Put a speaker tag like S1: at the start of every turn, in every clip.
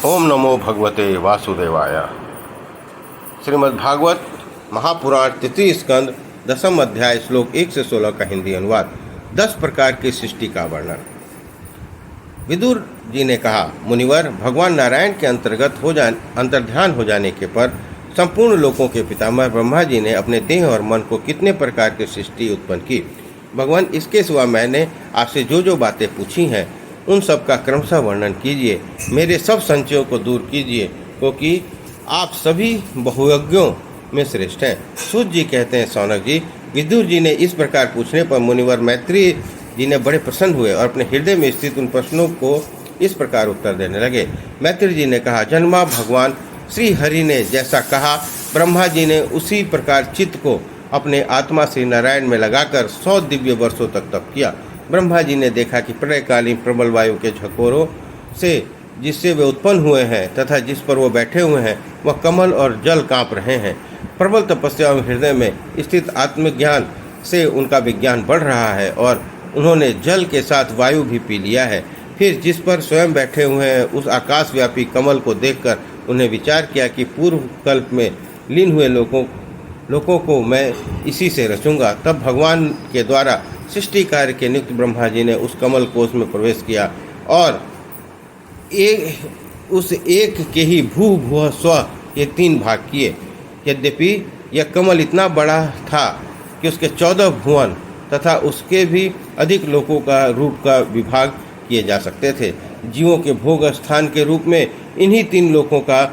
S1: ओम नमो भगवते वासुदेवाय। श्रीमद्भागवत महापुराण तृतीय स्कंद 10 अध्याय श्लोक 1 से 16 का हिंदी अनुवाद। 10 प्रकार की सृष्टि का वर्णन। विदुर जी ने कहा, मुनिवर, भगवान नारायण के अंतर्ध्यान हो जाने के पर संपूर्ण लोकों के पितामह ब्रह्मा जी ने अपने देह और मन को कितने प्रकार की सृष्टि उत्पन्न की। भगवान, इसके सिवा मैंने आपसे जो जो बातें पूछी हैं उन सब का क्रमशः वर्णन कीजिए। मेरे सब संशयों को दूर कीजिए, क्योंकि आप सभी बहुयज्ञों में श्रेष्ठ हैं। सूत जी कहते हैं, सौनक जी, विदुर जी ने इस प्रकार पूछने पर मुनिवर मैत्री जी ने बड़े प्रसन्न हुए और अपने हृदय में स्थित उन प्रश्नों को इस प्रकार उत्तर देने लगे। मैत्री जी ने कहा, जन्मा भगवान श्री हरि ने जैसा कहा, ब्रह्मा जी ने उसी प्रकार चित्त को अपने आत्मा श्री नारायण में लगाकर 100 दिव्य वर्षों तक तप किया। ब्रह्मा जी ने देखा कि प्रलयकालीन प्रबल वायु के झकोरों से जिससे वे उत्पन्न हुए हैं तथा जिस पर वो बैठे हुए हैं वह कमल और जल कांप रहे हैं। प्रबल तपस्या और हृदय में स्थित आत्मज्ञान से उनका विज्ञान बढ़ रहा है और उन्होंने जल के साथ वायु भी पी लिया है। फिर जिस पर स्वयं बैठे हुए हैं उस आकाशव्यापी कमल को देखकर उन्हें विचार किया कि पूर्व कल्प में लीन हुए लोगों को मैं इसी से रचूंगा। तब भगवान के द्वारा सृष्टि कार्य के नियुक्त ब्रह्मा जी ने उस कमल कोश में प्रवेश किया और उस एक के ही भू भुव स्व ये 3 भाग किए। यद्यपि यह कमल इतना बड़ा था कि उसके 14 भुवन तथा उसके भी अधिक लोकों का रूप का विभाग किए जा सकते थे। जीवों के भोग स्थान के रूप में इन्हीं 3 लोकों का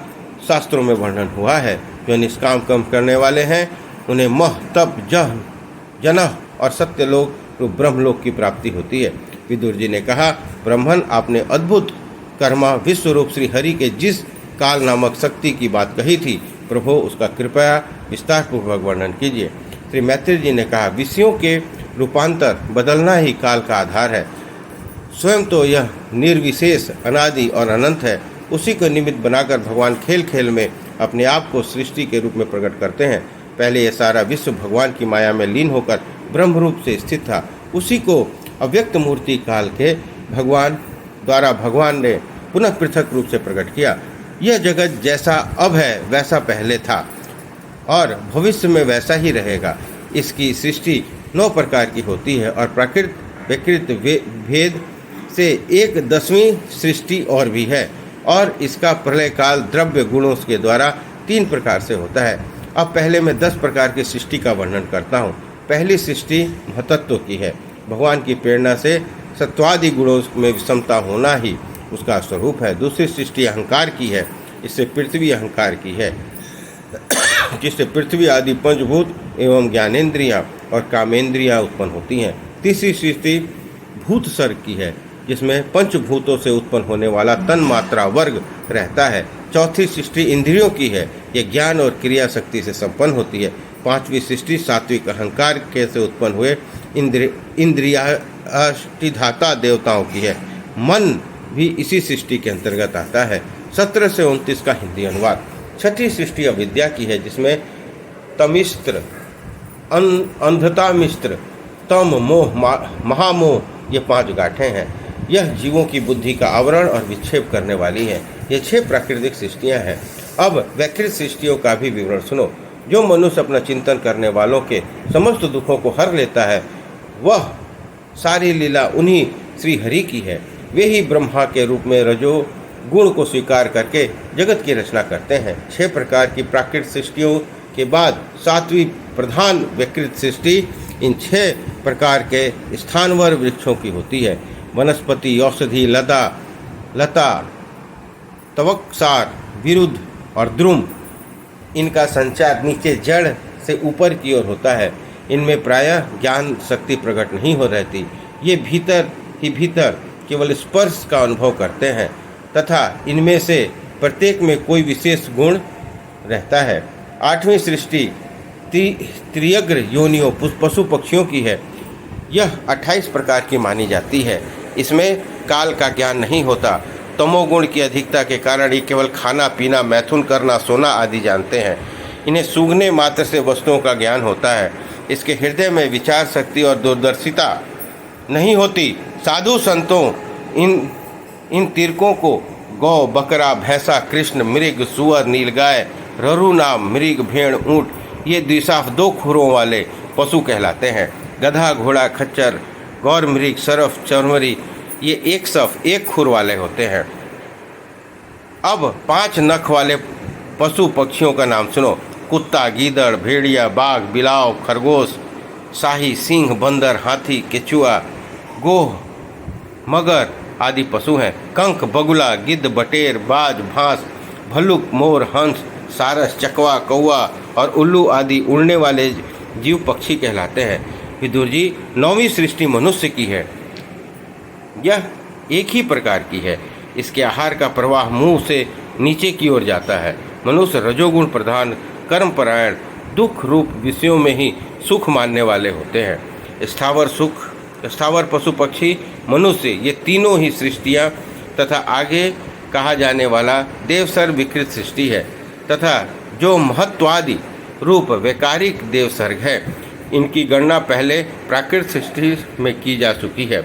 S1: शास्त्रों में वर्णन हुआ है। जो निष्काम कर्म करने वाले हैं उन्हें मह, तप, जनः और सत्यलोक ब्रह्मलोक की प्राप्ति होती है। विदुर जी ने कहा, ब्रह्मन, आपने अद्भुत कर्मा विश्वरूप श्री हरि के जिस काल नामक शक्ति की बात कही थी, प्रभु उसका कृपया विस्तार पूर्वक वर्णन कीजिए। श्री मैत्री जी ने कहा, विषयों के रूपांतर बदलना ही काल का आधार है। स्वयं तो यह निर्विशेष, अनादि और अनंत है। उसी को निमित्त बनाकर भगवान खेल खेल में अपने आप को सृष्टि के रूप में प्रकट करते हैं। पहले यह सारा विश्व भगवान की माया में लीन होकर ब्रह्म रूप से स्थित था। उसी को अव्यक्त मूर्ति काल के भगवान ने पुनः पृथक रूप से प्रकट किया। यह जगत जैसा अब है वैसा पहले था और भविष्य में वैसा ही रहेगा। इसकी सृष्टि 9 प्रकार की होती है और प्राकृत विकृत भेद से एक 10वीं सृष्टि और भी है और इसका प्रलय काल द्रव्य गुणों के द्वारा 3 प्रकार से होता है। अब पहले मैं 10 प्रकार की सृष्टि का वर्णन करता हूँ। पहली सृष्टि महतत्व की है। भगवान की प्रेरणा से सत्वादि गुणों में विषमता होना ही उसका स्वरूप है। दूसरी सृष्टि अहंकार की है। इससे पृथ्वी अहंकार की है, जिससे पृथ्वी आदि पंचभूत एवं ज्ञानेन्द्रियाँ और कामेंद्रियाँ उत्पन्न होती हैं। तीसरी सृष्टि भूत सर्ग की है, जिसमें पंचभूतों से उत्पन्न होने वाला तन मात्रा वर्ग रहता है। चौथी सृष्टि इंद्रियों की है। यह ज्ञान और क्रिया शक्ति से संपन्न होती है। 5वीं सृष्टि सात्विक अहंकार के से उत्पन्न हुए इंद्रियाष्टिधाता देवताओं की है। मन भी इसी सृष्टि के अंतर्गत आता है। 17 से 29 का हिंदी अनुवाद। छठी सृष्टि अविद्या की है, जिसमें तमिस्त्र, अंधता मिस्त्र, तम, मोह, महामोह ये 5 गांठें हैं। यह जीवों की बुद्धि का आवरण और विक्षेप करने वाली है। ये 6 प्राकृतिक सृष्टियां हैं। अब वैकृत सृष्टियों का भी विवरण सुनो। जो मनुष्य अपना चिंतन करने वालों के समस्त दुखों को हर लेता है, वह सारी लीला उन्हीं श्री हरि की है। वे ही ब्रह्मा के रूप में रजो गुण को स्वीकार करके जगत की रचना करते हैं। 6 प्रकार की प्राकृतिक सृष्टियों के बाद 7वीं प्रधान विकृत सृष्टि इन 6 प्रकार के स्थानवर वृक्षों की होती है। वनस्पति, औषधि, लता, तवक्सार, विरुद्ध और द्रुम। इनका संचार नीचे जड़ से ऊपर की ओर होता है। इनमें प्रायः ज्ञान शक्ति प्रकट नहीं हो रहती। ये भीतर ही भीतर केवल स्पर्श का अनुभव करते हैं तथा इनमें से प्रत्येक में कोई विशेष गुण रहता है। 8वीं सृष्टि त्रियग्र योनियों पशु पक्षियों की है। यह 28 प्रकार की मानी जाती है। इसमें काल का ज्ञान नहीं होता। तमोगुण की अधिकता के कारण ये केवल खाना पीना, मैथुन करना, सोना आदि जानते हैं। इन्हें सूंघने मात्र से वस्तुओं का ज्ञान होता है। इसके हृदय में विचार शक्ति और दूरदर्शिता नहीं होती। साधु संतों इन तीर्कों को गौ, बकरा, भैंसा, कृष्ण, मृग, सुअर, नीलगाय, ररु नाम, मृग, भेड़, ऊंट, ये द्विशाफ 2 खुरों वाले पशु कहलाते हैं। गधा, घोड़ा, खच्चर, गौर, मृग, सरफ, चरमरी, ये एक सफ 1 खुर वाले होते हैं। अब 5 नख वाले पशु पक्षियों का नाम सुनो। कुत्ता, गीदड़, भेड़िया, बाघ, बिलाव, खरगोश, शाही, सिंह, बंदर, हाथी, केचुआ, गोह, मगर आदि पशु हैं। कंक, बगुला, गिद्ध, बटेर, बाज, भांस, भल्लुक, मोर, हंस, सारस, चकवा, कौवा और उल्लू आदि उड़ने वाले जीव पक्षी कहलाते हैं। विदुर जी, 9वीं सृष्टि मनुष्य की है। यह एक ही प्रकार की है। इसके आहार का प्रवाह मुंह से नीचे की ओर जाता है। मनुष्य रजोगुण प्रधान, कर्मपरायण, दुख रूप विषयों में ही सुख मानने वाले होते हैं। स्थावर पशु पक्षी मनुष्य, ये तीनों ही सृष्टियाँ तथा आगे कहा जाने वाला देवसर्ग विकृत सृष्टि है तथा जो महत्वादि रूप वैकारिक देवसर्ग है, इनकी गणना पहले प्राकृत सृष्टि में की जा चुकी है।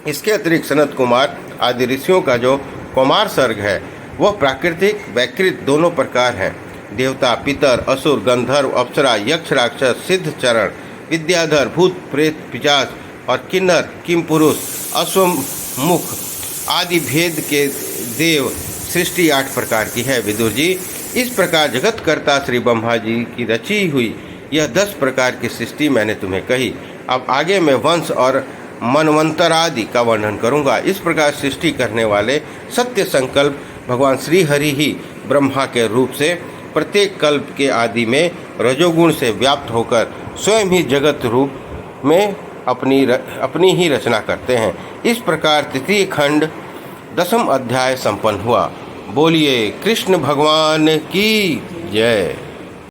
S1: इसके अतिरिक्त सनत कुमार आदि ऋषियों का जो कुमार सर्ग है वह प्राकृतिक वैकृत दोनों प्रकार हैं। देवता, पितर, असुर, गंधर्व, अप्सरा, यक्ष, राक्षस, सिद्ध, चरण, विद्याधर, भूत, प्रेत, पिशाच और किन्नर, किम पुरुष, अश्वमुख आदि भेद के देव सृष्टि 8 प्रकार की है। विदुर जी, इस प्रकार जगतकर्ता श्री ब्रह्मा जी की रची हुई यह 10 प्रकार की सृष्टि मैंने तुम्हें कही। अब आगे मैं वंश और मनवंतर आदि का वर्णन करूंगा। इस प्रकार सृष्टि करने वाले सत्य संकल्प भगवान श्री हरि ही ब्रह्मा के रूप से प्रत्येक कल्प के आदि में रजोगुण से व्याप्त होकर स्वयं ही जगत रूप में अपनी ही रचना करते हैं। इस प्रकार 3 खंड 10वां अध्याय संपन्न हुआ। बोलिए कृष्ण भगवान की जय।